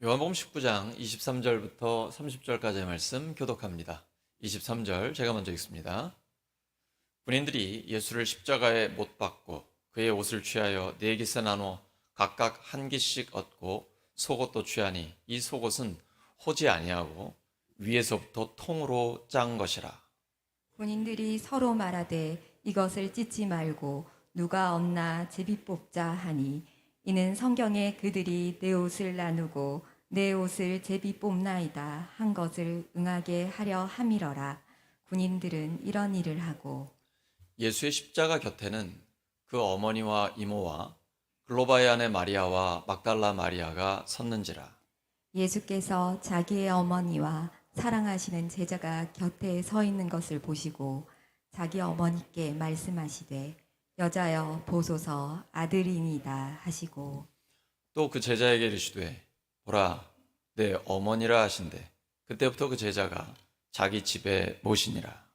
요한복음 19장 23절부터 30절까지의 말씀 교독합니다. 23절 제가 먼저 읽습니다. 군인들이 예수를 십자가에 못 박고 그의 옷을 취하여 네 깃에 나눠 각각 한 깃씩 얻고 속옷도 취하니 이 속옷은 호지 아니하고 위에서부터 통으로 짠 것이라. 군인들이 서로 말하되 이것을 찢지 말고 누가 얻나 제비 뽑자 하니 이는 성경에 그들이 내 옷을 나누고 내 옷을 제비 뽑나이다 한 것을 응하게 하려 함이러라. 군인들은 이런 일을 하고 예수의 십자가 곁에는 그 어머니와 이모와 글로바의 아내 마리아와 막달라 마리아가 섰는지라. 예수께서 자기의 어머니와 사랑하시는 제자가 곁에 서 있는 것을 보시고 자기 어머니께 말씀하시되 여자여 보소서 아들이니이다 하시고 또 그 제자에게 이르시되 보라 내 어머니라 하신대 그때부터 그 제자가 자기 집에 모시니라.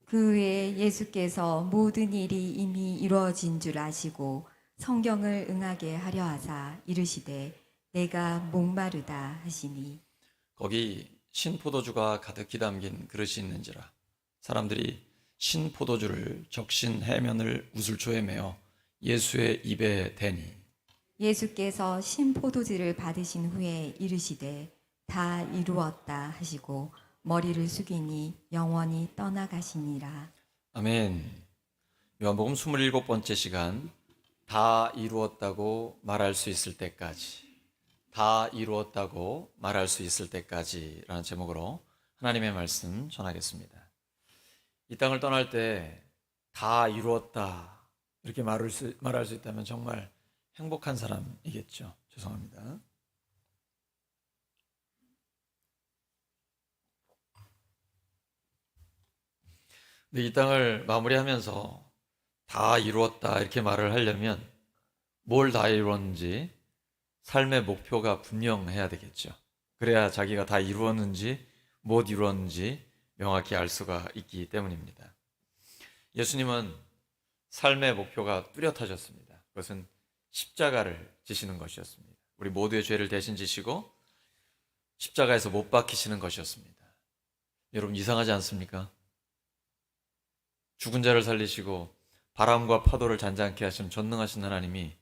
그 후에 예수께서 모든 일이 이미 이루어진 줄 아시고 성경을 응하게 하려 하사 이르시되 내가 목마르다 하시니 거기 신포도주가 가득히 담긴 그릇이 있는지라. 사람들이 신포도주를 적신 해면을 우슬초에 메어 예수의 입에 대니 예수께서 신포도주를 받으신 후에 이르시되 다 이루었다 하시고 머리를 숙이니 영원히 떠나가시니라. 아멘. 요한복음 27번째 시간, 다 이루었다고 말할 수 있을 때까지, 다 이루었다고 말할 수 있을 때까지 라는 제목으로 하나님의 말씀 전하겠습니다. 이 땅을 떠날 때 다 이루었다 이렇게 말할 수 있다면 정말 행복한 사람이겠죠. 죄송합니다. 근데 이 땅을 마무리하면서 다 이루었다 이렇게 말을 하려면 뭘 다 이루었는지 삶의 목표가 분명해야 되겠죠. 그래야 자기가 다 이루었는지 못 이루었는지 명확히 알 수가 있기 때문입니다. 예수님은 삶의 목표가 뚜렷하셨습니다. 그것은 십자가를 지시는 것이었습니다. 우리 모두의 죄를 대신 지시고 십자가에서 못 박히시는 것이었습니다. 여러분 이상하지 않습니까? 죽은 자를 살리시고 바람과 파도를 잔잔케 하시는 전능하신 하나님이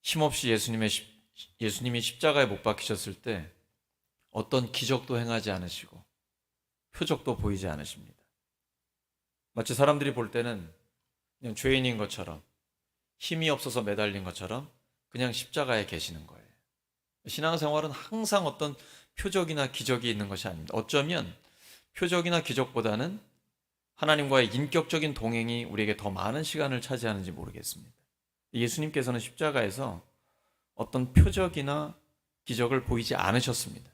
힘없이 예수님이 십자가에 못 박히셨을 때 어떤 기적도 행하지 않으시고 표적도 보이지 않으십니다. 마치 사람들이 볼 때는 그냥 죄인인 것처럼 힘이 없어서 매달린 것처럼 그냥 십자가에 계시는 거예요. 신앙생활은 항상 어떤 표적이나 기적이 있는 것이 아닙니다. 어쩌면 표적이나 기적보다는 하나님과의 인격적인 동행이 우리에게 더 많은 시간을 차지하는지 모르겠습니다. 예수님께서는 십자가에서 어떤 표적이나 기적을 보이지 않으셨습니다.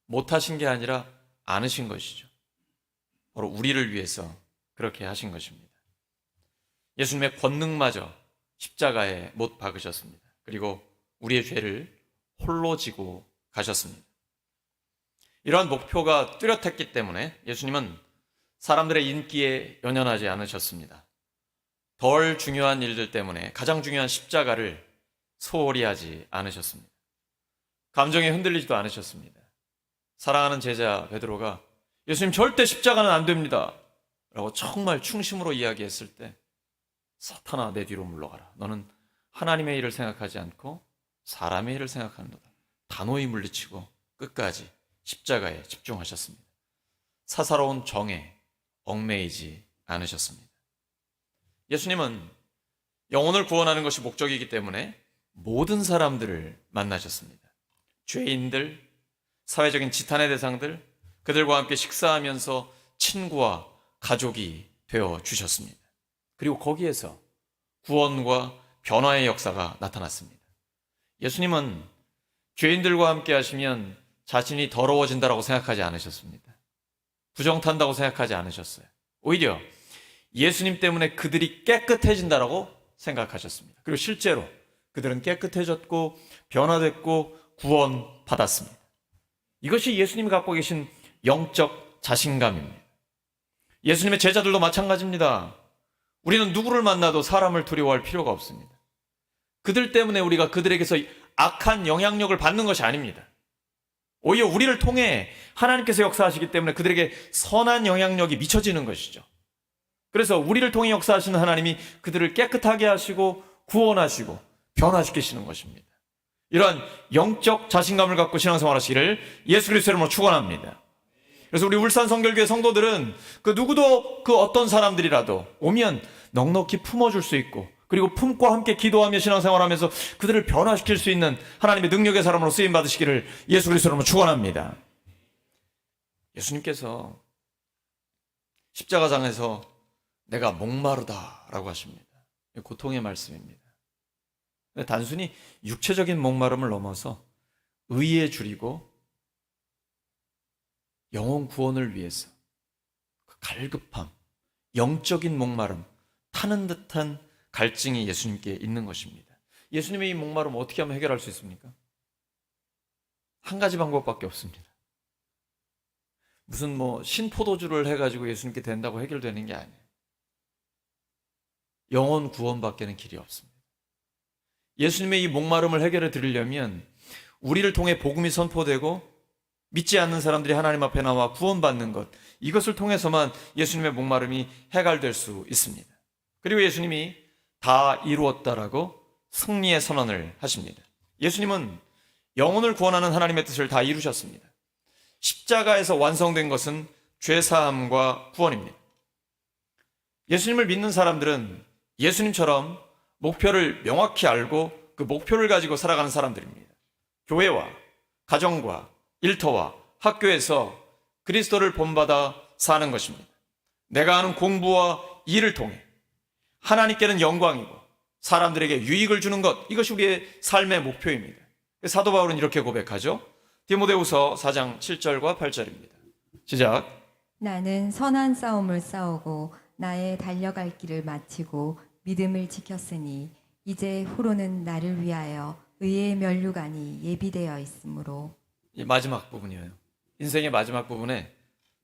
못하신 게 아니라 않으신 것이죠. 바로 우리를 위해서 그렇게 하신 것입니다. 예수님의 권능마저 십자가에 못 박으셨습니다. 그리고 우리의 죄를 홀로 지고 가셨습니다. 이러한 목표가 뚜렷했기 때문에 예수님은 사람들의 인기에 연연하지 않으셨습니다. 덜 중요한 일들 때문에 가장 중요한 십자가를 소홀히 하지 않으셨습니다. 감정에 흔들리지도 않으셨습니다. 사랑하는 제자 베드로가 예수님 절대 십자가는 안 됩니다 라고 정말 충심으로 이야기했을 때 사탄아 내 뒤로 물러가라. 너는 하나님의 일을 생각하지 않고 사람의 일을 생각하는도다. 단호히 물리치고 끝까지 십자가에 집중하셨습니다. 사사로운 정에 얽매이지 않으셨습니다. 예수님은 영혼을 구원하는 것이 목적이기 때문에 모든 사람들을 만나셨습니다. 죄인들, 사회적인 지탄의 대상들, 그들과 함께 식사하면서 친구와 가족이 되어 주셨습니다. 그리고 거기에서 구원과 변화의 역사가 나타났습니다. 예수님은 죄인들과 함께 하시면 자신이 더러워진다고 생각하지 않으셨습니다. 부정탄다고 생각하지 않으셨어요. 오히려 예수님 때문에 그들이 깨끗해진다고 생각하셨습니다. 그리고 실제로 그들은 깨끗해졌고 변화됐고 구원받았습니다. 이것이 예수님이 갖고 계신 영적 자신감입니다. 예수님의 제자들도 마찬가지입니다. 우리는 누구를 만나도 사람을 두려워할 필요가 없습니다. 그들 때문에 우리가 그들에게서 악한 영향력을 받는 것이 아닙니다. 오히려 우리를 통해 하나님께서 역사하시기 때문에 그들에게 선한 영향력이 미쳐지는 것이죠. 그래서 우리를 통해 역사하시는 하나님이 그들을 깨끗하게 하시고 구원하시고 변화시키시는 것입니다. 이러한 영적 자신감을 갖고 신앙생활 하시기를 예수 그리스도의 이름으로 축원합니다. 그래서 우리 울산 성결교회 성도들은 그 누구도 그 어떤 사람들이라도 오면 넉넉히 품어줄 수 있고, 그리고 품고 함께 기도하며 신앙생활하면서 그들을 변화시킬 수 있는 하나님의 능력의 사람으로 쓰임 받으시기를 예수 그리스도의 이름으로 축원합니다. 예수님께서 십자가장에서 내가 목마르다라고 하십니다. 고통의 말씀입니다. 단순히 육체적인 목마름을 넘어서 의에 줄이고 영혼 구원을 위해서 그 갈급함, 영적인 목마름, 타는 듯한 갈증이 예수님께 있는 것입니다. 예수님의 이 목마름 어떻게 하면 해결할 수 있습니까? 한 가지 방법밖에 없습니다. 무슨 신포도주를 해가지고 예수님께 된다고 해결되는 게 아니에요. 영혼 구원밖에는 길이 없습니다. 예수님의 이 목마름을 해결해 드리려면 우리를 통해 복음이 선포되고 믿지 않는 사람들이 하나님 앞에 나와 구원받는 것, 이것을 통해서만 예수님의 목마름이 해결될 수 있습니다. 그리고 예수님이 다 이루었다라고 승리의 선언을 하십니다. 예수님은 영혼을 구원하는 하나님의 뜻을 다 이루셨습니다. 십자가에서 완성된 것은 죄사함과 구원입니다. 예수님을 믿는 사람들은 예수님처럼 목표를 명확히 알고 그 목표를 가지고 살아가는 사람들입니다. 교회와 가정과 일터와 학교에서 그리스도를 본받아 사는 것입니다. 내가 하는 공부와 일을 통해 하나님께는 영광이고 사람들에게 유익을 주는 것, 이것이 우리의 삶의 목표입니다. 사도 바울은 이렇게 고백하죠. 디모데후서 4장 7절과 8절입니다. 시작. 나는 선한 싸움을 싸우고 나의 달려갈 길을 마치고 믿음을 지켰으니 이제 후로는 나를 위하여 의의 면류관이 예비되어 있으므로. 이 마지막 부분이에요. 인생의 마지막 부분에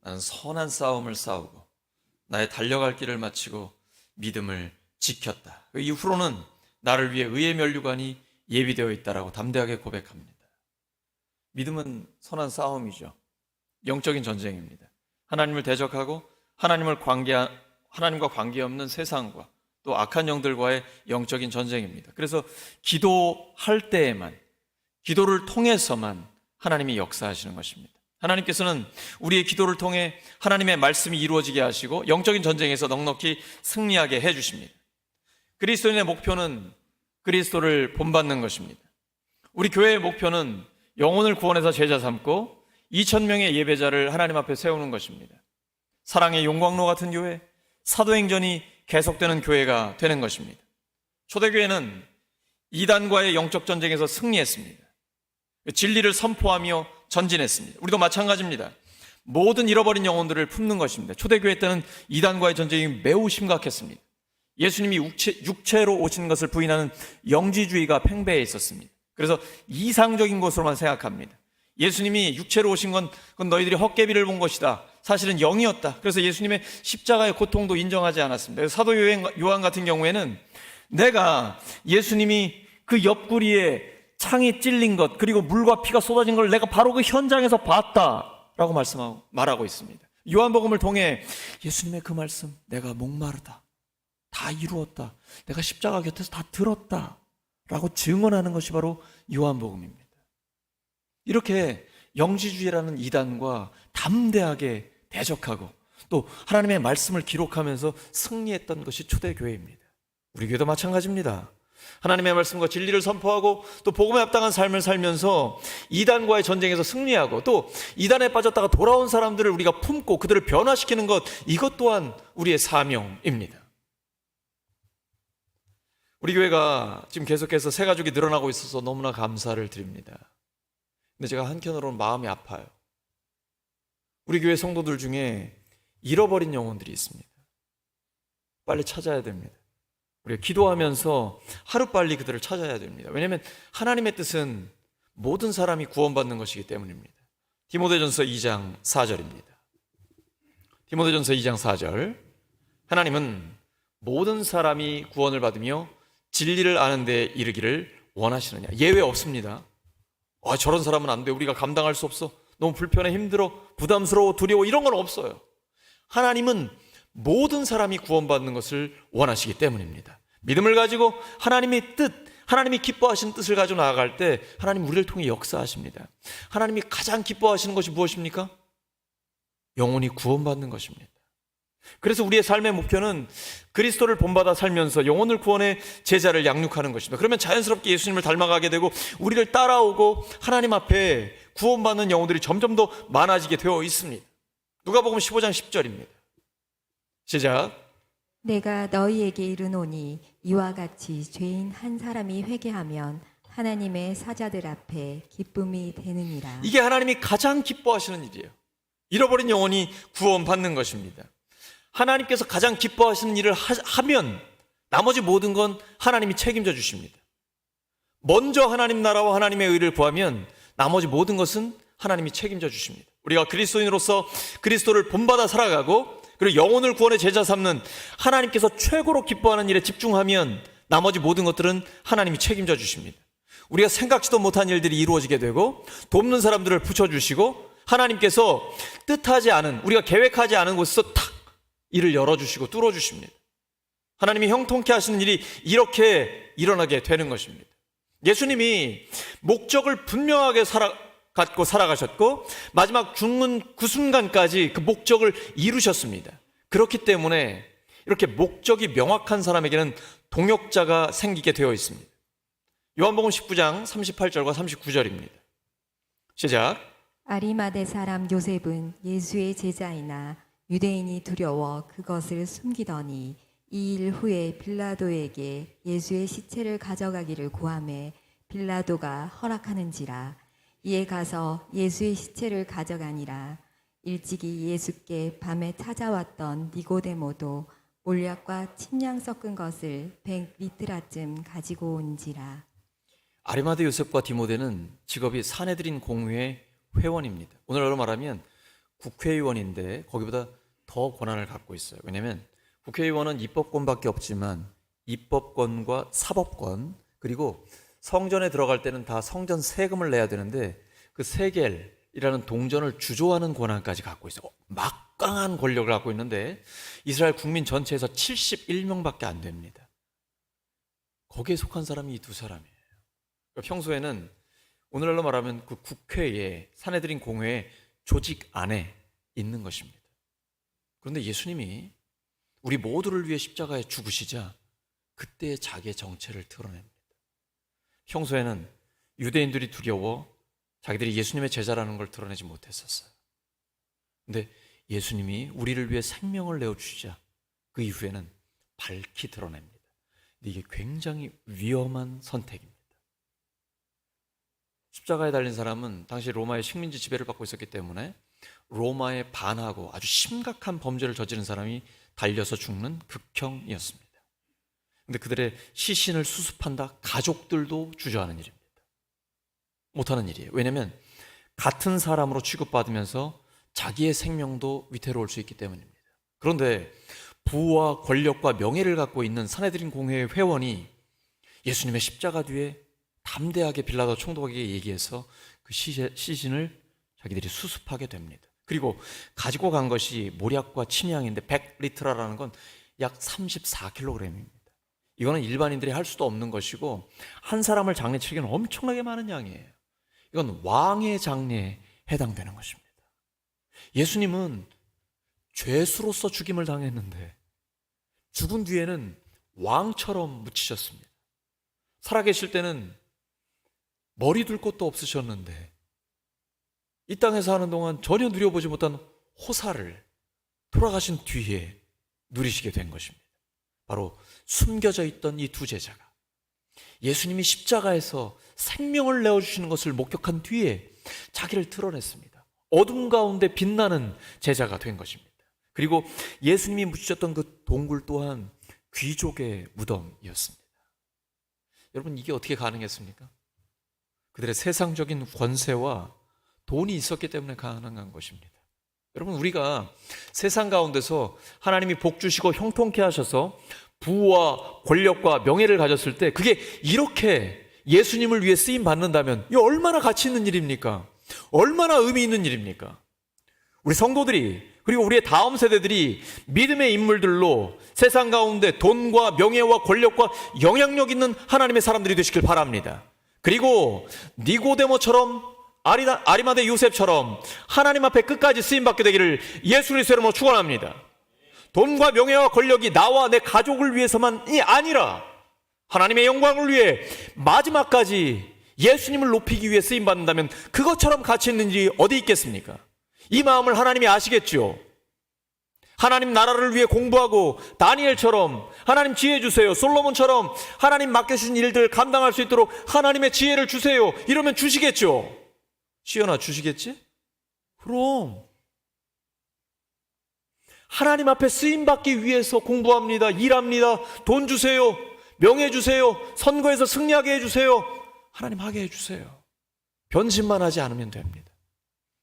나는 선한 싸움을 싸우고 나의 달려갈 길을 마치고 믿음을 지켰다. 그 이후로는 나를 위해 의의 면류관이 예비되어 있다라고 담대하게 고백합니다. 믿음은 선한 싸움이죠. 영적인 전쟁입니다. 하나님을 대적하고 하나님과 관계없는 세상과 또 악한 영들과의 영적인 전쟁입니다. 그래서 기도할 때에만, 기도를 통해서만 하나님이 역사하시는 것입니다. 하나님께서는 우리의 기도를 통해 하나님의 말씀이 이루어지게 하시고 영적인 전쟁에서 넉넉히 승리하게 해주십니다. 그리스도인의 목표는 그리스도를 본받는 것입니다. 우리 교회의 목표는 영혼을 구원해서 제자 삼고 2,000명의 예배자를 하나님 앞에 세우는 것입니다. 사랑의 용광로 같은 교회, 사도행전이 계속되는 교회가 되는 것입니다. 초대교회는 이단과의 영적 전쟁에서 승리했습니다. 진리를 선포하며 전진했습니다. 우리도 마찬가지입니다. 모든 잃어버린 영혼들을 품는 것입니다. 초대교회 때는 이단과의 전쟁이 매우 심각했습니다. 예수님이 육체로 오신 것을 부인하는 영지주의가 팽배해 있었습니다. 그래서 이상적인 것으로만 생각합니다. 예수님이 육체로 오신 건 그건 너희들이 헛개비를 본 것이다. 사실은 영이었다. 그래서 예수님의 십자가의 고통도 인정하지 않았습니다. 그래서 사도 요한 같은 경우에는 내가 예수님이 그 옆구리에 창이 찔린 것, 그리고 물과 피가 쏟아진 걸 내가 바로 그 현장에서 봤다라고 말하고 있습니다. 요한복음을 통해 예수님의 그 말씀, 내가 목마르다, 다 이루었다, 내가 십자가 곁에서 다 들었다 라고 증언하는 것이 바로 요한복음입니다. 이렇게 영지주의라는 이단과 담대하게 대적하고 또 하나님의 말씀을 기록하면서 승리했던 것이 초대교회입니다. 우리 교회도 마찬가지입니다. 하나님의 말씀과 진리를 선포하고 또 복음에 합당한 삶을 살면서 이단과의 전쟁에서 승리하고 또 이단에 빠졌다가 돌아온 사람들을 우리가 품고 그들을 변화시키는 것, 이것 또한 우리의 사명입니다. 우리 교회가 지금 계속해서 새 가족이 늘어나고 있어서 너무나 감사를 드립니다. 근데 제가 한편으로는 마음이 아파요. 우리 교회 성도들 중에 잃어버린 영혼들이 있습니다. 빨리 찾아야 됩니다. 우리가 기도하면서 하루빨리 그들을 찾아야 됩니다. 왜냐하면 하나님의 뜻은 모든 사람이 구원받는 것이기 때문입니다. 디모데전서 2장 4절입니다. 디모데전서 2장 4절. 하나님은 모든 사람이 구원을 받으며 진리를 아는 데 이르기를 원하시느냐. 예외 없습니다. 저런 사람은 안 돼. 우리가 감당할 수 없어. 너무 불편해, 힘들어, 부담스러워, 두려워, 이런 건 없어요. 하나님은 모든 사람이 구원받는 것을 원하시기 때문입니다. 믿음을 가지고 하나님의 뜻, 하나님이 기뻐하시는 뜻을 가지고 나아갈 때 하나님 우리를 통해 역사하십니다. 하나님이 가장 기뻐하시는 것이 무엇입니까? 영혼이 구원받는 것입니다. 그래서 우리의 삶의 목표는 그리스도를 본받아 살면서 영혼을 구원해 제자를 양육하는 것입니다. 그러면 자연스럽게 예수님을 닮아가게 되고 우리를 따라오고 하나님 앞에 구원받는 영혼들이 점점 더 많아지게 되어 있습니다. 누가복음 15장 10절입니다. 시작. 내가 너희에게 이르노니 이와 같이 죄인 한 사람이 회개하면 하나님의 사자들 앞에 기쁨이 되느니라. 이게 하나님이 가장 기뻐하시는 일이에요. 잃어버린 영혼이 구원받는 것입니다. 하나님께서 가장 기뻐하시는 일을 하면 나머지 모든 건 하나님이 책임져 주십니다. 먼저 하나님 나라와 하나님의 의를 구하면 나머지 모든 것은 하나님이 책임져 주십니다. 우리가 그리스도인으로서 그리스도를 본받아 살아가고 그리고 영혼을 구원의 제자 삼는 하나님께서 최고로 기뻐하는 일에 집중하면 나머지 모든 것들은 하나님이 책임져 주십니다. 우리가 생각지도 못한 일들이 이루어지게 되고 돕는 사람들을 붙여주시고 하나님께서 뜻하지 않은, 우리가 계획하지 않은 곳에서 탁 일을 열어주시고 뚫어주십니다. 하나님이 형통케 하시는 일이 이렇게 일어나게 되는 것입니다. 예수님이 목적을 분명하게 갖고 살아가셨고 마지막 죽는 그 순간까지 그 목적을 이루셨습니다. 그렇기 때문에 이렇게 목적이 명확한 사람에게는 동역자가 생기게 되어 있습니다. 요한복음 19장 38절과 39절입니다. 시작. 아리마대 사람 요셉은 예수의 제자이나 유대인이 두려워 그것을 숨기더니 이 일 후에 빌라도에게 예수의 시체를 가져가기를 구하매 빌라도가 허락하는지라. 이에 가서 예수의 시체를 가져가니라. 일찍이 예수께 밤에 찾아왔던 니고데모도 몰약과 침향 섞은 것을 100리트라쯤 가지고 온지라. 아리마대 요셉과 디모데는 직업이 사내들인 공회의 회원입니다. 오늘날로 말하면 국회의원인데 거기보다 더 권한을 갖고 있어요. 왜냐하면 국회의원은 입법권밖에 없지만 입법권과 사법권, 그리고 성전에 들어갈 때는 다 성전 세금을 내야 되는데 그 세겔이라는 동전을 주조하는 권한까지 갖고 있어요. 막강한 권력을 갖고 있는데 이스라엘 국민 전체에서 71명밖에 안 됩니다. 거기에 속한 사람이 이 두 사람이에요. 그러니까 평소에는 오늘날로 말하면 그 국회에, 사내들인 공회의 조직 안에 있는 것입니다. 그런데 예수님이 우리 모두를 위해 십자가에 죽으시자 그때 자기의 정체를 드러냅니다. 평소에는 유대인들이 두려워 자기들이 예수님의 제자라는 걸 드러내지 못했었어요. 근데 예수님이 우리를 위해 생명을 내어주시자 그 이후에는 밝히 드러냅니다. 근데 이게 굉장히 위험한 선택입니다. 십자가에 달린 사람은 당시 로마의 식민지 지배를 받고 있었기 때문에 로마에 반하고 아주 심각한 범죄를 저지른 사람이 달려서 죽는 극형이었습니다. 근데 그들의 시신을 수습한다? 가족들도 주저하는 일입니다. 못하는 일이에요. 왜냐하면 같은 사람으로 취급받으면서 자기의 생명도 위태로울 수 있기 때문입니다. 그런데 부와 권력과 명예를 갖고 있는 사내들인 공회의 회원이 예수님의 십자가 뒤에 담대하게 빌라도 총독에게 얘기해서 그 시신을 자기들이 수습하게 됩니다. 그리고 가지고 간 것이 몰약과 침향인데 100리트라라는 건 약 34kg입니다. 이거는 일반인들이 할 수도 없는 것이고 한 사람을 장례치기는 엄청나게 많은 양이에요. 이건 왕의 장례에 해당되는 것입니다. 예수님은 죄수로서 죽임을 당했는데 죽은 뒤에는 왕처럼 묻히셨습니다. 살아계실 때는 머리 둘 곳도 없으셨는데 이 땅에서 하는 동안 전혀 누려보지 못한 호사를 돌아가신 뒤에 누리시게 된 것입니다. 바로 숨겨져 있던 이 두 제자가 예수님이 십자가에서 생명을 내어주시는 것을 목격한 뒤에 자기를 드러냈습니다. 어둠 가운데 빛나는 제자가 된 것입니다. 그리고 예수님이 묻히셨던 그 동굴 또한 귀족의 무덤이었습니다. 여러분, 이게 어떻게 가능했습니까? 그들의 세상적인 권세와 돈이 있었기 때문에 가능한 것입니다. 여러분, 우리가 세상 가운데서 하나님이 복 주시고 형통케 하셔서 부와 권력과 명예를 가졌을 때 그게 이렇게 예수님을 위해 쓰임 받는다면 이 얼마나 가치 있는 일입니까? 얼마나 의미 있는 일입니까? 우리 성도들이, 그리고 우리의 다음 세대들이 믿음의 인물들로 세상 가운데 돈과 명예와 권력과 영향력 있는 하나님의 사람들이 되시길 바랍니다. 그리고 니고데모처럼 아리마대 요셉처럼 하나님 앞에 끝까지 쓰임받게 되기를 예수 그리스도의 이름으로 축원합니다. 돈과 명예와 권력이 나와 내 가족을 위해서만이 아니라 하나님의 영광을 위해 마지막까지 예수님을 높이기 위해 쓰임받는다면 그것처럼 가치 있는 일이 어디 있겠습니까? 이 마음을 하나님이 아시겠죠. 하나님 나라를 위해 공부하고 다니엘처럼 하나님 지혜 주세요, 솔로몬처럼 하나님 맡겨주신 일들 감당할 수 있도록 하나님의 지혜를 주세요, 이러면 주시겠죠. 시연아, 주시겠지? 그럼 하나님 앞에 쓰임받기 위해서 공부합니다, 일합니다, 돈 주세요, 명예 주세요, 선거에서 승리하게 해주세요. 하나님 하게 해주세요. 변심만 하지 않으면 됩니다.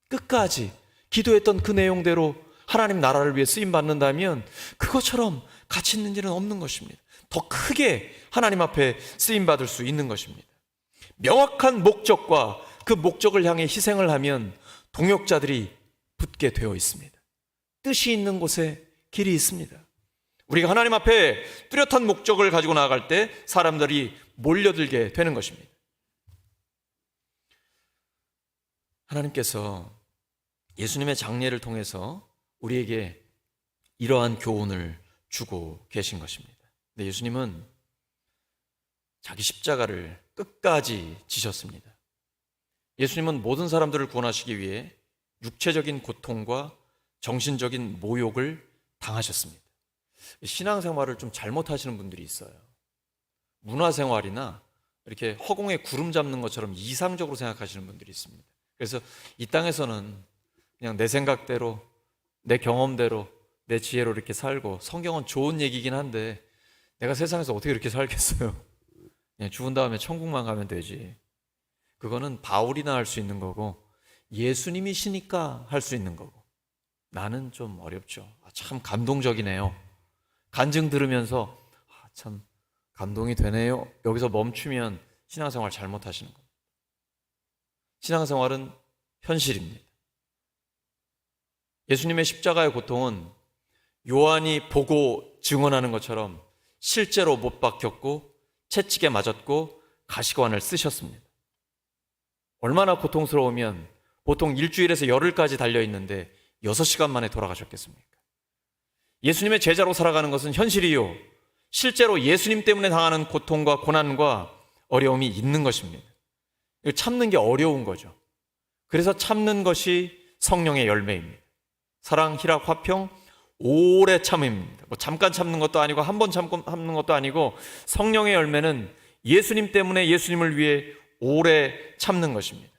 끝까지 기도했던 그 내용대로 하나님 나라를 위해 쓰임받는다면 그것처럼 가치 있는 일은 없는 것입니다. 더 크게 하나님 앞에 쓰임받을 수 있는 것입니다. 명확한 목적과 그 목적을 향해 희생을 하면 동역자들이 붙게 되어 있습니다. 뜻이 있는 곳에 길이 있습니다. 우리가 하나님 앞에 뚜렷한 목적을 가지고 나아갈 때 사람들이 몰려들게 되는 것입니다. 하나님께서 예수님의 장례를 통해서 우리에게 이러한 교훈을 주고 계신 것입니다. 근데 예수님은 자기 십자가를 끝까지 지셨습니다. 예수님은 모든 사람들을 구원하시기 위해 육체적인 고통과 정신적인 모욕을 당하셨습니다. 신앙생활을 좀 잘못하시는 분들이 있어요. 문화생활이나 이렇게 허공에 구름 잡는 것처럼 이상적으로 생각하시는 분들이 있습니다. 그래서 이 땅에서는 그냥 내 생각대로, 내 경험대로, 내 지혜로 이렇게 살고, 성경은 좋은 얘기긴 한데 내가 세상에서 어떻게 이렇게 살겠어요? 그냥 죽은 다음에 천국만 가면 되지. 그거는 바울이나 할 수 있는 거고 예수님이시니까 할 수 있는 거고, 나는 좀 어렵죠. 참 감동적이네요. 간증 들으면서 참 감동이 되네요. 여기서 멈추면 신앙생활 잘못하시는 겁니다. 신앙생활은 현실입니다. 예수님의 십자가의 고통은 요한이 보고 증언하는 것처럼 실제로 못 박혔고 채찍에 맞았고 가시관을 쓰셨습니다. 얼마나 고통스러우면 보통 일주일에서 열흘까지 달려있는데 6시간 만에 돌아가셨겠습니까? 예수님의 제자로 살아가는 것은 현실이요, 실제로 예수님 때문에 당하는 고통과 고난과 어려움이 있는 것입니다. 참는 게 어려운 거죠. 그래서 참는 것이 성령의 열매입니다. 사랑, 희락, 화평, 오래 참음입니다. 잠깐 참는 것도 아니고 한 번 참는 것도 아니고 성령의 열매는 예수님 때문에 예수님을 위해 오래 참는 것입니다.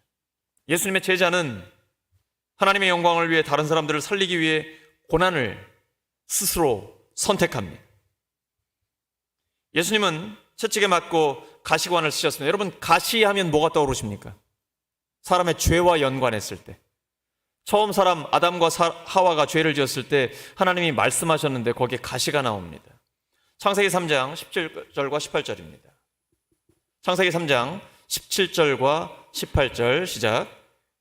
예수님의 제자는 하나님의 영광을 위해 다른 사람들을 살리기 위해 고난을 스스로 선택합니다. 예수님은 채찍에 맞고 가시관을 쓰셨습니다. 여러분, 가시하면 뭐가 떠오르십니까? 사람의 죄와 연관했을 때, 처음 사람 아담과 하와가 죄를 지었을 때 하나님이 말씀하셨는데 거기에 가시가 나옵니다. 창세기 3장 17절과 18절입니다. 창세기 3장 17절과 18절 시작.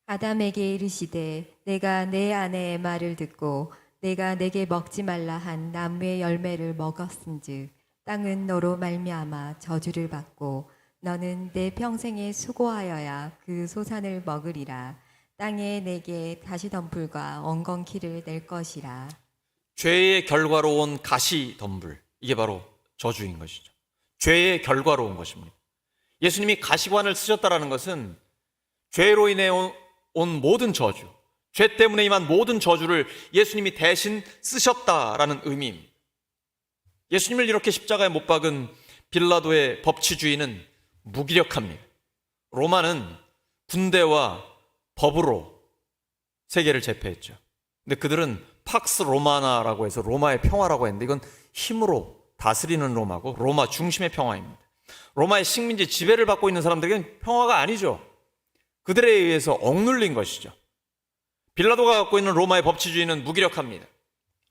아담에게 이르시되 내가 내 아내의 말을 듣고 내가 내게 먹지 말라 한 나무의 열매를 먹었은즉 땅은 너로 말미암아 저주를 받고 너는 내 평생에 수고하여야 그 소산을 먹으리라. 땅에 내게 가시덤불과 엉겅퀴를 낼 것이라. 죄의 결과로 온 가시덤불, 이게 바로 저주인 것이죠. 죄의 결과로 온 것입니다. 예수님이 가시관을 쓰셨다는 것은 죄로 인해 온 모든 저주, 죄 때문에 임한 모든 저주를 예수님이 대신 쓰셨다라는 의미입니다. 예수님을 이렇게 십자가에 못 박은 빌라도의 법치주의는 무기력합니다. 로마는 군대와 법으로 세계를 제패했죠. 근데 그들은 팍스 로마나라고 해서 로마의 평화라고 했는데 이건 힘으로 다스리는 로마고 로마 중심의 평화입니다. 로마의 식민지 지배를 받고 있는 사람들에게는 평화가 아니죠. 그들에 의해서 억눌린 것이죠. 빌라도가 갖고 있는 로마의 법치주의는 무기력합니다.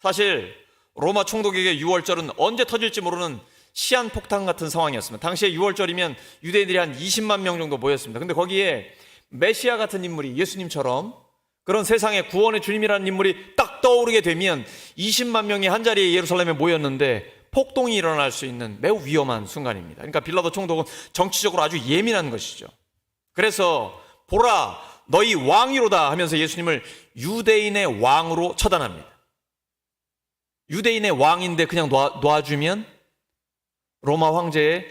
사실 로마 총독에게 유월절은 언제 터질지 모르는 시한폭탄 같은 상황이었습니다. 당시에 6월절이면 유대인들이 한 20만 명 정도 모였습니다. 근데 거기에 메시아 같은 인물이 예수님처럼 그런 세상의 구원의 주님이라는 인물이 딱 떠오르게 되면 20만 명이 한자리에 예루살렘에 모였는데 폭동이 일어날 수 있는 매우 위험한 순간입니다. 그러니까 빌라도 총독은 정치적으로 아주 예민한 것이죠. 그래서 보라 너희 왕이로다 하면서 예수님을 유대인의 왕으로 처단합니다. 유대인의 왕인데 그냥 놔주면 로마 황제에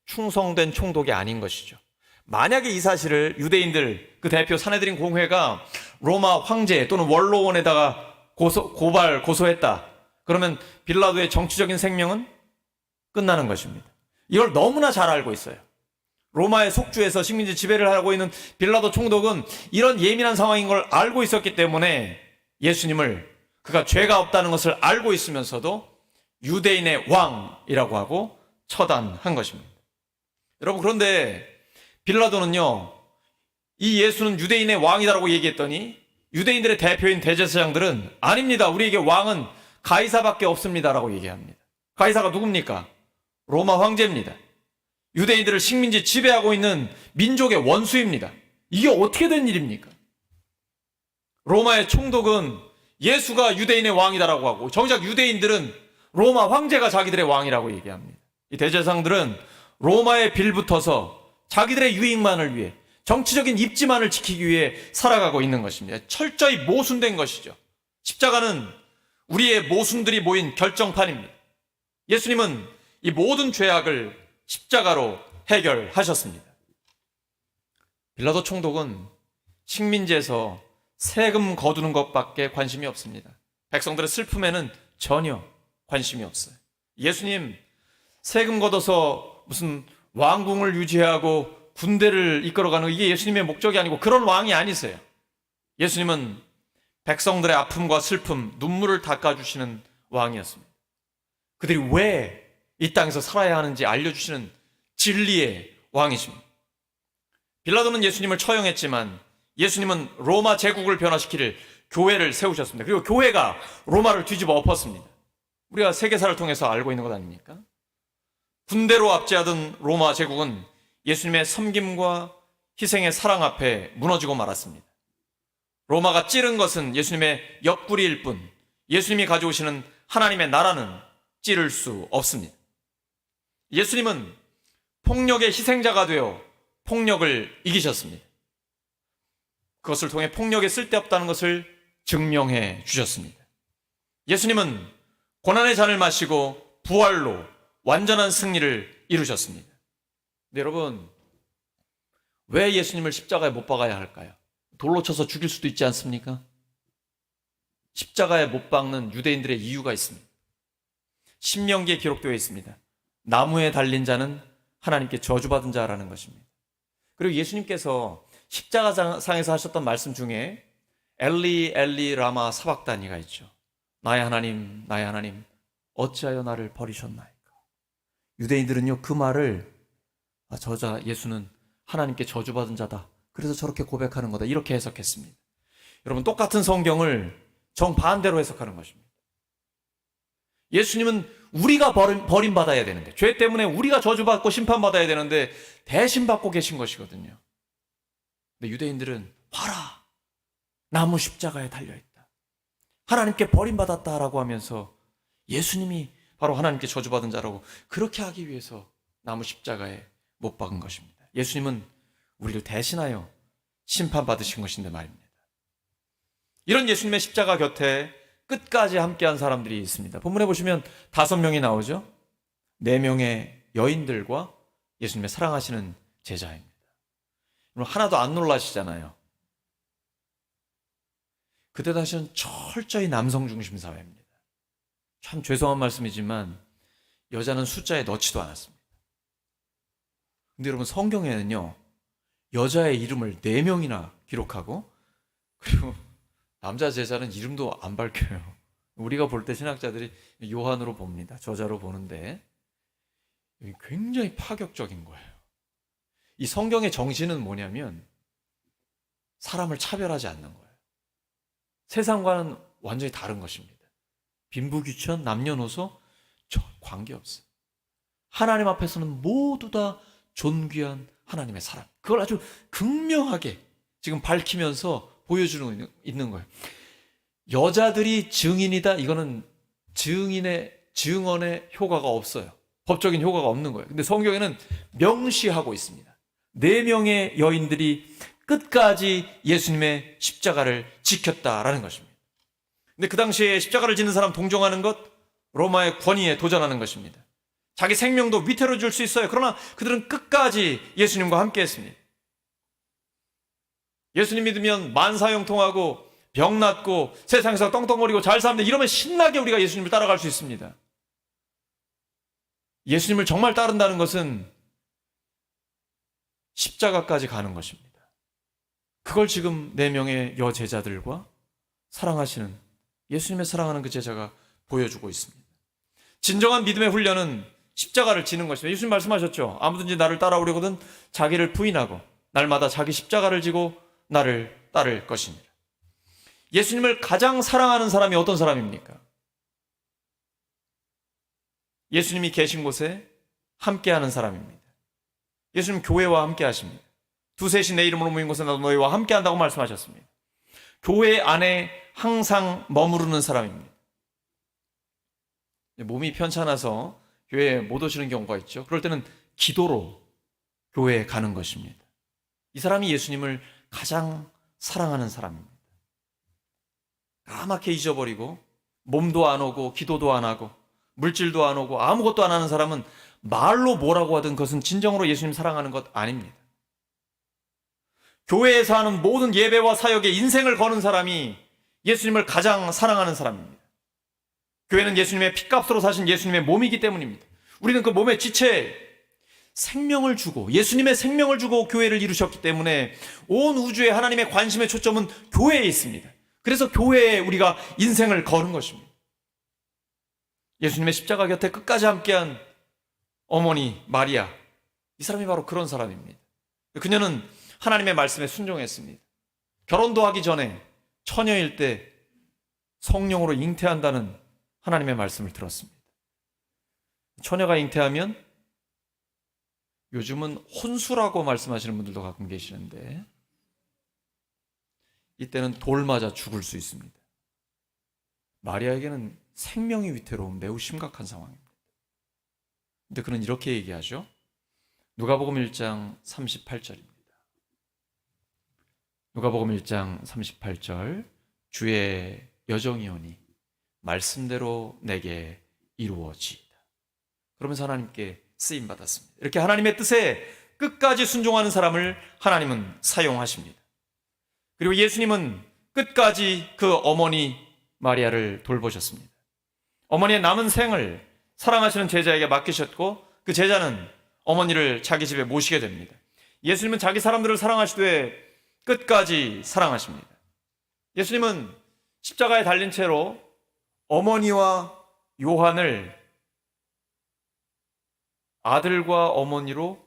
충성된 총독이 아닌 것이죠. 만약에 이 사실을 유대인들 그 대표 사내들인 공회가 로마 황제 또는 원로원에다가 고소했다. 그러면 빌라도의 정치적인 생명은 끝나는 것입니다. 이걸 너무나 잘 알고 있어요. 로마의 속주에서 식민지 지배를 하고 있는 빌라도 총독은 이런 예민한 상황인 걸 알고 있었기 때문에 예수님을 그가 죄가 없다는 것을 알고 있으면서도 유대인의 왕이라고 하고 처단한 것입니다. 여러분, 그런데 빌라도는요, 이 예수는 유대인의 왕이다라고 얘기했더니 유대인들의 대표인 대제사장들은 아닙니다. 우리에게 왕은 가이사밖에 없습니다라고 얘기합니다. 가이사가 누굽니까? 로마 황제입니다. 유대인들을 식민지 지배하고 있는 민족의 원수입니다. 이게 어떻게 된 일입니까? 로마의 총독은 예수가 유대인의 왕이다라고 하고 정작 유대인들은 로마 황제가 자기들의 왕이라고 얘기합니다. 이 대제사장들은 로마에 빌붙어서 자기들의 유익만을 위해 정치적인 입지만을 지키기 위해 살아가고 있는 것입니다. 철저히 모순된 것이죠. 십자가는 우리의 모순들이 모인 결정판입니다. 예수님은 이 모든 죄악을 십자가로 해결하셨습니다. 빌라도 총독은 식민지에서 세금 거두는 것밖에 관심이 없습니다. 백성들의 슬픔에는 전혀 관심이 없어요. 예수님 세금 걷어서 무슨 왕궁을 유지하고 군대를 이끌어가는 이게 예수님의 목적이 아니고 그런 왕이 아니세요. 예수님은 백성들의 아픔과 슬픔, 눈물을 닦아주시는 왕이었습니다. 그들이 왜 이 땅에서 살아야 하는지 알려주시는 진리의 왕이십니다. 빌라도는 예수님을 처형했지만 예수님은 로마 제국을 변화시킬 교회를 세우셨습니다. 그리고 교회가 로마를 뒤집어 엎었습니다. 우리가 세계사를 통해서 알고 있는 것 아닙니까? 군대로 압제하던 로마 제국은 예수님의 섬김과 희생의 사랑 앞에 무너지고 말았습니다. 로마가 찌른 것은 예수님의 옆구리일 뿐 예수님이 가져오시는 하나님의 나라는 찌를 수 없습니다. 예수님은 폭력의 희생자가 되어 폭력을 이기셨습니다. 그것을 통해 폭력에 쓸데없다는 것을 증명해 주셨습니다. 예수님은 고난의 잔을 마시고 부활로 완전한 승리를 이루셨습니다. 근데 여러분, 왜 예수님을 십자가에 못 박아야 할까요? 돌로 쳐서 죽일 수도 있지 않습니까? 십자가에 못 박는 유대인들의 이유가 있습니다. 신명기에 기록되어 있습니다. 나무에 달린 자는 하나님께 저주받은 자라는 것입니다. 그리고 예수님께서 십자가상에서 하셨던 말씀 중에 엘리 엘리 라마 사박다니가 있죠. 나의 하나님 나의 하나님 어찌하여 나를 버리셨나이까. 유대인들은요 그 말을 저자 예수는 하나님께 저주받은 자다, 그래서 저렇게 고백하는 거다, 이렇게 해석했습니다. 여러분, 똑같은 성경을 정반대로 해석하는 것입니다. 예수님은 우리가 버림받아야 되는데, 죄 때문에 우리가 저주받고 심판받아야 되는데 대신 받고 계신 것이거든요. 근데 유대인들은 봐라, 나무 십자가에 달려있다, 하나님께 버림받았다라고 하면서 예수님이 바로 하나님께 저주받은 자라고 그렇게 하기 위해서 나무 십자가에 못 박은 것입니다. 예수님은 우리를 대신하여 심판받으신 것인데 말입니다. 이런 예수님의 십자가 곁에 끝까지 함께한 사람들이 있습니다. 본문에 보시면 5명이 나오죠. 4명의 여인들과 예수님의 사랑하시는 제자입니다. 하나도 안 놀라시잖아요. 그때 당시는 철저히 남성 중심 사회입니다. 참 죄송한 말씀이지만 여자는 숫자에 넣지도 않았습니다. 근데 여러분, 성경에는요 여자의 이름을 4명이나 기록하고, 그리고 남자 제자는 이름도 안 밝혀요. 우리가 볼 때 신학자들이 요한으로 봅니다. 저자로 보는데 굉장히 파격적인 거예요. 이 성경의 정신은 뭐냐면 사람을 차별하지 않는 거예요. 세상과는 완전히 다른 것입니다. 빈부귀천, 남녀노소 관계없어요. 하나님 앞에서는 모두 다 존귀한 하나님의 사람. 그걸 아주 극명하게 지금 밝히면서 보여주는 있는 거예요. 여자들이 증인이다. 이거는 증언의 효과가 없어요. 법적인 효과가 없는 거예요. 근데 성경에는 명시하고 있습니다. 4명의 여인들이 끝까지 예수님의 십자가를 지켰다라는 것입니다. 근데 그 당시에 십자가를 지는 사람 동정하는 것, 로마의 권위에 도전하는 것입니다. 자기 생명도 위태로 줄 수 있어요. 그러나 그들은 끝까지 예수님과 함께 했습니다. 예수님 믿으면 만사형통하고 병 낫고 세상에서 떵떵거리고 잘 사는데 이러면 신나게 우리가 예수님을 따라갈 수 있습니다. 예수님을 정말 따른다는 것은 십자가까지 가는 것입니다. 그걸 지금 4명의 여제자들과 사랑하시는 예수님의 사랑하는 그 제자가 보여주고 있습니다. 진정한 믿음의 훈련은 십자가를 지는 것입니다. 예수님 말씀하셨죠. 아무든지 나를 따라오려거든 자기를 부인하고 날마다 자기 십자가를 지고 나를 따를 것이니라. 예수님을 가장 사랑하는 사람이 어떤 사람입니까? 예수님이 계신 곳에 함께하는 사람입니다. 예수님 교회와 함께 하십니다. 두셋이 내 이름으로 모인 곳에 나도 너희와 함께 한다고 말씀하셨습니다. 교회 안에 항상 머무르는 사람입니다. 몸이 편찮아서 교회에 못 오시는 경우가 있죠. 그럴 때는 기도로 교회에 가는 것입니다. 이 사람이 예수님을 가장 사랑하는 사람입니다. 까맣게 잊어버리고 몸도 안 오고 기도도 안 하고 물질도 안 오고 아무것도 안 하는 사람은 말로 뭐라고 하든 그것은 진정으로 예수님 사랑하는 것 아닙니다. 교회에서 하는 모든 예배와 사역에 인생을 거는 사람이 예수님을 가장 사랑하는 사람입니다. 교회는 예수님의 핏값으로 사신 예수님의 몸이기 때문입니다. 우리는 그 몸의 지체에 생명을 주고 예수님의 생명을 주고 교회를 이루셨기 때문에 온 우주의 하나님의 관심의 초점은 교회에 있습니다. 그래서 교회에 우리가 인생을 거는 것입니다. 예수님의 십자가 곁에 끝까지 함께한 어머니 마리아, 이 사람이 바로 그런 사람입니다. 그녀는 하나님의 말씀에 순종했습니다. 결혼도 하기 전에 처녀일 때 성령으로 잉태한다는 하나님의 말씀을 들었습니다. 처녀가 잉태하면 요즘은 혼수라고 말씀하시는 분들도 가끔 계시는데 이때는 돌 맞아 죽을 수 있습니다. 마리아에게는 생명이 위태로운 매우 심각한 상황입니다. 근데 그는 이렇게 얘기하죠. 누가복음 1장 38절입니다. 누가복음 1장 38절 주의 여정이오니 말씀대로 내게 이루어지이다. 그러면서 하나님께 쓰임 받았습니다. 이렇게 하나님의 뜻에 끝까지 순종하는 사람을 하나님은 사용하십니다. 그리고 예수님은 끝까지 그 어머니 마리아를 돌보셨습니다. 어머니의 남은 생을 사랑하시는 제자에게 맡기셨고 그 제자는 어머니를 자기 집에 모시게 됩니다. 예수님은 자기 사람들을 사랑하시되 끝까지 사랑하십니다. 예수님은 십자가에 달린 채로 어머니와 요한을 아들과 어머니로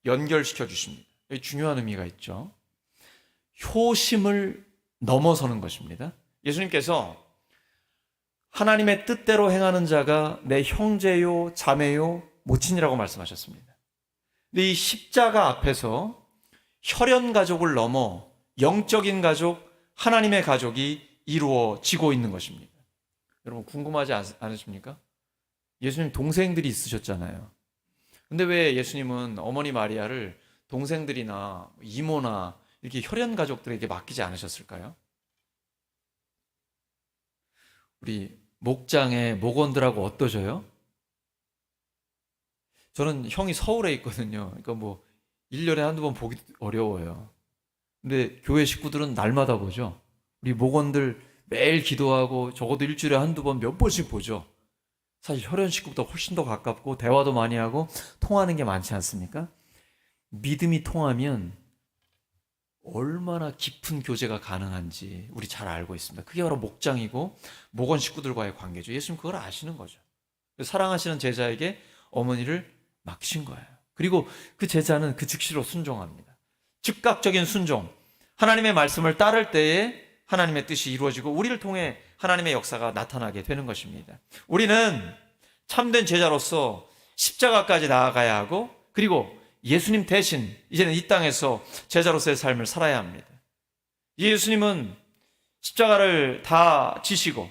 연결시켜 주십니다. 여기 중요한 의미가 있죠. 효심을 넘어서는 것입니다. 예수님께서 하나님의 뜻대로 행하는 자가 내 형제요, 자매요, 모친이라고 말씀하셨습니다. 근데 이 십자가 앞에서 혈연 가족을 넘어 영적인 가족, 하나님의 가족이 이루어지고 있는 것입니다. 여러분 궁금하지 않으십니까? 예수님 동생들이 있으셨잖아요. 근데 왜 예수님은 어머니 마리아를 동생들이나 이모나 이렇게 혈연 가족들에게 맡기지 않으셨을까요? 우리 목장의 목원들하고 어떠셔요? 저는 형이 서울에 있거든요. 그러니까 뭐 1년에 한두 번 보기 어려워요. 근데 교회 식구들은 날마다 보죠. 우리 목원들 매일 기도하고 적어도 일주일에 한두 번 몇 번씩 보죠. 사실 혈연 식구보다 훨씬 더 가깝고 대화도 많이 하고 통하는 게 많지 않습니까? 믿음이 통하면 얼마나 깊은 교제가 가능한지 우리 잘 알고 있습니다. 그게 바로 목장이고 목원 식구들과의 관계죠. 예수님 그걸 아시는 거죠. 사랑하시는 제자에게 어머니를 맡기신 거예요. 그리고 그 제자는 그 즉시로 순종합니다. 즉각적인 순종. 하나님의 말씀을 따를 때에 하나님의 뜻이 이루어지고 우리를 통해 하나님의 역사가 나타나게 되는 것입니다. 우리는 참된 제자로서 십자가까지 나아가야 하고, 그리고 예수님 대신 이제는 이 땅에서 제자로서의 삶을 살아야 합니다. 예수님은 십자가를 다 지시고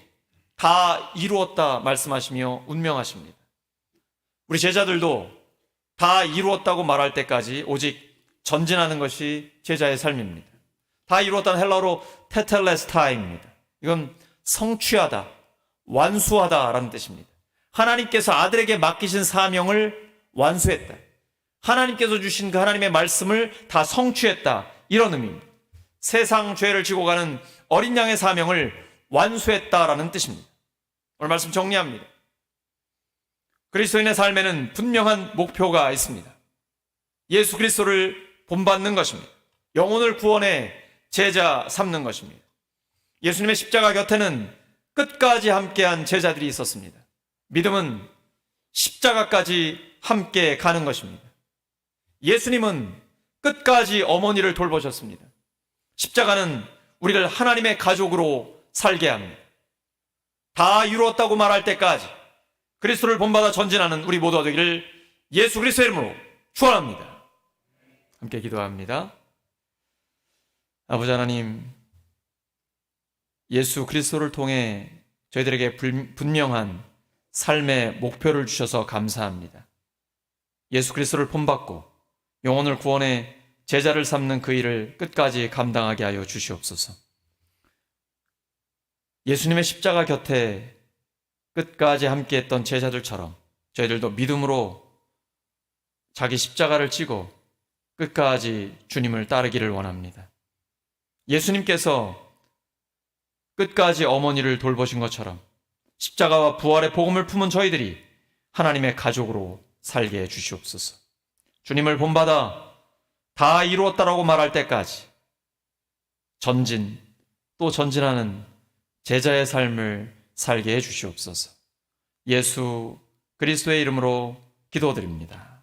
다 이루었다 말씀하시며 운명하십니다. 우리 제자들도 다 이루었다고 말할 때까지 오직 전진하는 것이 제자의 삶입니다. 다 이루었다는 헬라어로 테텔레스타입니다. 이건 성취하다, 완수하다라는 뜻입니다. 하나님께서 아들에게 맡기신 사명을 완수했다. 하나님께서 주신 그 하나님의 말씀을 다 성취했다. 이런 의미입니다. 세상 죄를 지고 가는 어린 양의 사명을 완수했다라는 뜻입니다. 오늘 말씀 정리합니다. 그리스도인의 삶에는 분명한 목표가 있습니다. 예수 그리스도를 본받는 것입니다. 영혼을 구원해 제자 삼는 것입니다. 예수님의 십자가 곁에는 끝까지 함께한 제자들이 있었습니다. 믿음은 십자가까지 함께 가는 것입니다. 예수님은 끝까지 어머니를 돌보셨습니다. 십자가는 우리를 하나님의 가족으로 살게 합니다. 다 이루었다고 말할 때까지 그리스도를 본받아 전진하는 우리 모두가 되기를 예수 그리스도의 이름으로 축원합니다. 함께 기도합니다. 아버지 하나님, 예수 그리스도를 통해 저희들에게 분명한 삶의 목표를 주셔서 감사합니다. 예수 그리스도를 본받고 영혼을 구원해 제자를 삼는 그 일을 끝까지 감당하게 하여 주시옵소서. 예수님의 십자가 곁에 끝까지 함께했던 제자들처럼 저희들도 믿음으로 자기 십자가를 지고 끝까지 주님을 따르기를 원합니다. 예수님께서 끝까지 어머니를 돌보신 것처럼 십자가와 부활의 복음을 품은 저희들이 하나님의 가족으로 살게 해 주시옵소서. 주님을 본받아 다 이루었다라고 말할 때까지 전진 또 전진하는 제자의 삶을 살게 해 주시옵소서. 예수 그리스도의 이름으로 기도드립니다.